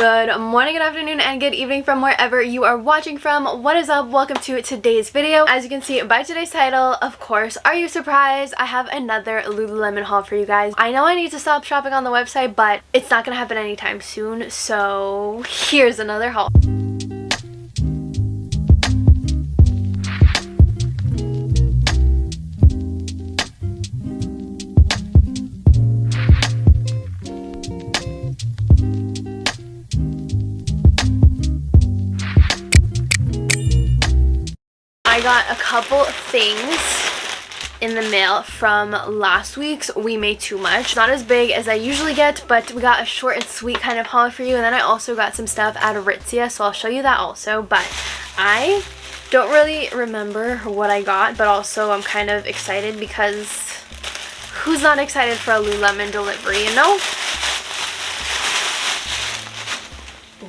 Good morning, good afternoon, and good evening from wherever you are watching from. What is up? Welcome to today's video. As you can see by today's title, of course, are you surprised? I have another Lululemon haul for you guys. I know I need to stop shopping on the website, but it's not gonna happen anytime soon, so here's another haul. I got a couple things in the mail from last week's We Made Too Much. Not as big as I usually get, but we got a short and sweet kind of haul for you. And then I also got some stuff at Aritzia, so I'll show you that also. But I don't really remember what I got, but also I'm kind of excited because who's not excited for a Lululemon delivery, you know?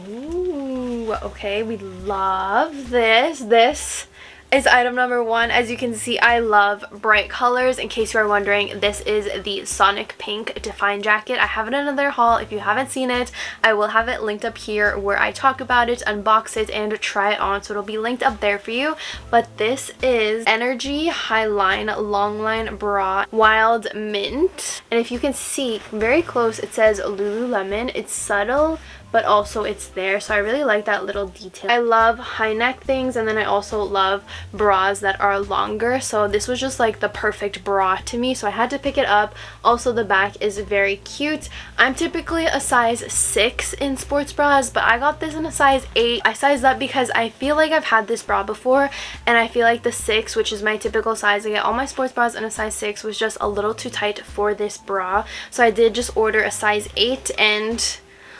Ooh, okay, we love this. This is item number one. As you can see, I love bright colors. In case you are wondering, this is the Sonic Pink Define Jacket. I have it in another haul. If you haven't seen it, I will have it linked up here where I talk about it, unbox it, and try it on. So it'll be linked up there for you. But this is Energy Highline Longline Bra Wild Mint. And if you can see very close, it says Lululemon. It's subtle, but also it's there, so I really like that little detail. I love high neck things, and then I also love bras that are longer, so this was just like the perfect bra to me, so I had to pick it up. Also, the back is very cute. I'm typically a size 6 in sports bras, but I got this in a size 8. I sized up because I feel like I've had this bra before, and I feel like the 6, which is my typical size, I get all my sports bras in a size 6, was just a little too tight for this bra, so I did just order a size 8, and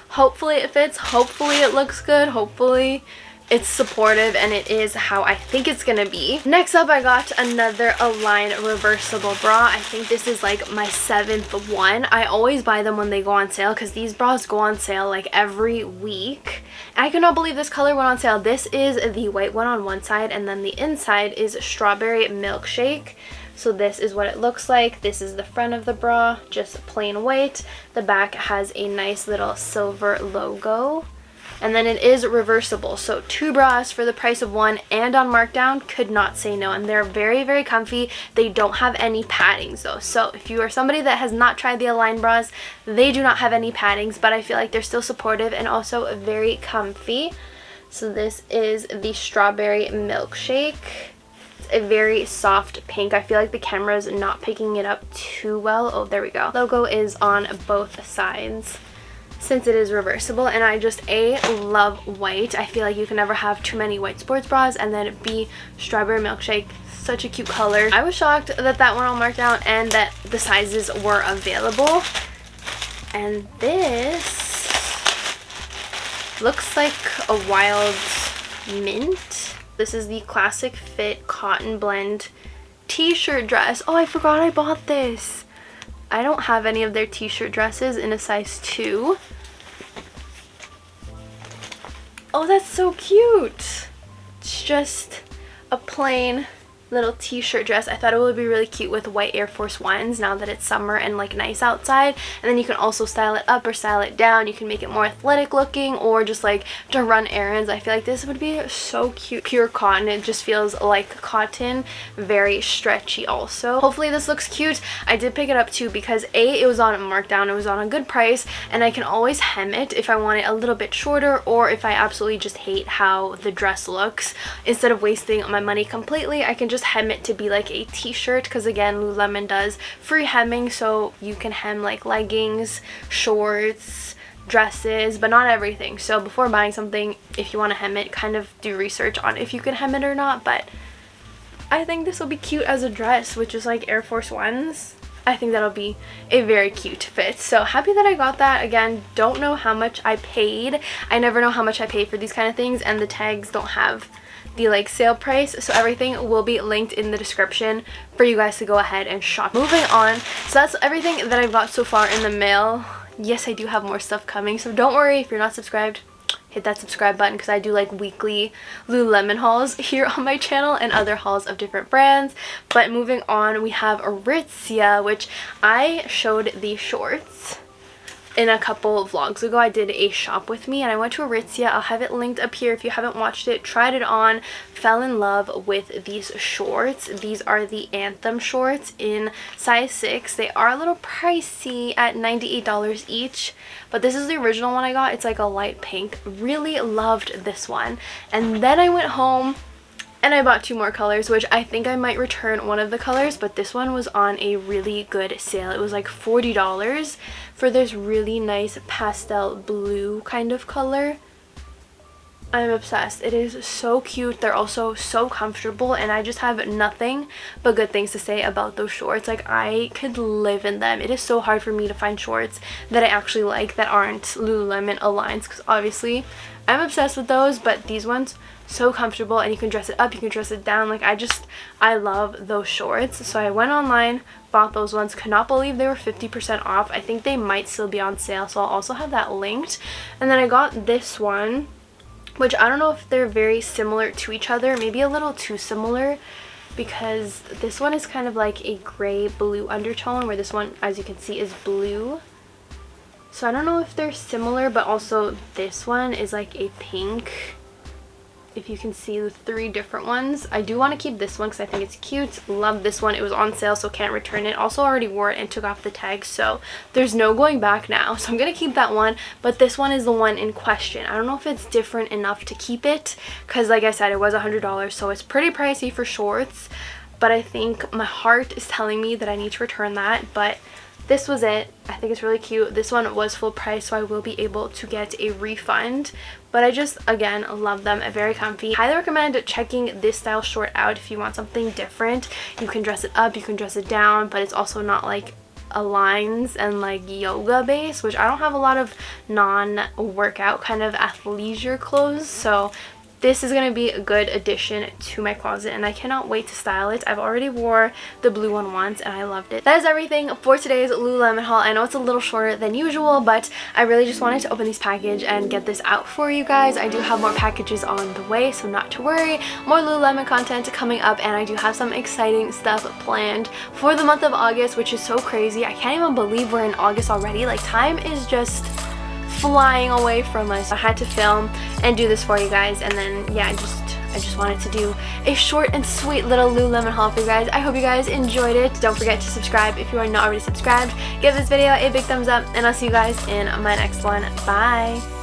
hopefully it fits, hopefully it looks good, hopefully it's supportive, and it is how I think it's gonna be. Next up, I got another Align reversible bra. I think this is like my 7th one. I always buy them when they go on sale because these bras go on sale like every week. I cannot believe this color went on sale. This is the white one on one side, and then the inside is Strawberry Milkshake. So this is what it looks like. This is the front of the bra, just plain white. The back has a nice little silver logo. And then it is reversible. So 2 bras for the price of 1 and on markdown. Could not say no. And they're very, very comfy. They don't have any paddings though. So if you are somebody that has not tried the Align bras, they do not have any paddings, but I feel like they're still supportive and also very comfy. So this is the Strawberry Milkshake. A very soft pink. I feel like the camera is not picking it up too well. Oh, there we go. Logo is on both sides since it is reversible, and I just love white. I feel like you can never have too many white sports bras, and then B, Strawberry Milkshake, such a cute color. I was shocked that that one on markdown and that the sizes were available. And this looks like a wild mint. This is the Classic Fit Cotton Blend t-shirt dress. Oh, I forgot I bought this. I don't have any of their t-shirt dresses in a size 2. Oh, that's so cute. It's just a plain little t-shirt dress. I thought it would be really cute with white Air Force Ones now that it's summer and like nice outside. And then you can also style it up or style it down. You can make it more athletic looking or just like to run errands. I feel like this would be so cute. Pure cotton. It just feels like cotton. Very stretchy also. Hopefully this looks cute. I did pick it up too because it was on markdown. It was on a good price, and I can always hem it if I want it a little bit shorter or if I absolutely just hate how the dress looks. Instead of wasting my money completely, I can just hem it to be like a t-shirt, because again, Lululemon does free hemming, so you can hem like leggings, shorts, dresses, but not everything. So before buying something, if you want to hem it, kind of do research on if you can hem it or not. But I think this will be cute as a dress, which is like Air Force Ones. I think that'll be a very cute fit. So happy that I got that. Again, don't know how much I paid. I never know how much I pay for these kind of things, and the tags don't have the like sale price, so everything will be linked in the description for you guys to go ahead and shop. Moving on, so that's everything that I've got so far in the mail. Yes, I do have more stuff coming, so don't worry if you're not subscribed. Hit that subscribe button because I do like weekly Lululemon hauls here on my channel and other hauls of different brands. But moving on, we have Aritzia, which I showed the shorts in a couple vlogs ago I did a shop with me and I went to Aritzia. I'll have it linked up here if you haven't watched it. Tried it on, fell in love with these shorts. These are the Anthem shorts in size 6. They are a little pricey at $98 each, but this is the original one I got. It's like a light pink. Really loved this one. And then I went home and I bought 2 more colors, which I think I might return one of the colors, but this one was on a really good sale. It was like $40 for this really nice pastel blue kind of color. I'm obsessed. It is so cute. They're also so comfortable, and I just have nothing but good things to say about those shorts. Like, I could live in them. It is so hard for me to find shorts that I actually like that aren't Lululemon Aligns, because obviously I'm obsessed with those, but these ones, so comfortable, and you can dress it up, you can dress it down. Like, I love those shorts. So I went online, bought those ones. Could not believe they were 50% off. I think they might still be on sale, so I'll also have that linked. And then I got this one, which I don't know if they're very similar to each other, maybe a little too similar, because this one is kind of like a gray blue undertone, where this one, as you can see, is blue. So I don't know if they're similar, but also this one is like a pink. If you can see the 3 different ones. I do want to keep this one because I think it's cute. Love this one. It was on sale, so can't return it. Also already wore it and took off the tag, so there's no going back now. So I'm going to keep that one, but this one is the one in question. I don't know if it's different enough to keep it, because like I said, it was $100, so it's pretty pricey for shorts, but I think my heart is telling me that I need to return that. But this was it. I think it's really cute. This one was full price, so I will be able to get a refund. But I just, again, love them. Very comfy. Highly recommend checking this style short out if you want something different. You can dress it up, you can dress it down, but it's also not like Aligns and like yoga base, which I don't have a lot of non-workout kind of athleisure clothes, so this is going to be a good addition to my closet, and I cannot wait to style it. I've already wore the blue one once and I loved it. That is everything for today's Lululemon haul. I know it's a little shorter than usual, but I really just wanted to open this package and get this out for you guys. I do have more packages on the way, so not to worry. More Lululemon content coming up, and I do have some exciting stuff planned for the month of August, which is so crazy. I can't even believe we're in August already. Like, time is just flying away from us. I had to film and do this for you guys, and then yeah, I just wanted to do a short and sweet little Lululemon haul for you guys. I hope you guys enjoyed it. Don't forget to subscribe if you are not already subscribed. Give this video a big thumbs up, and I'll see you guys in my next one. Bye.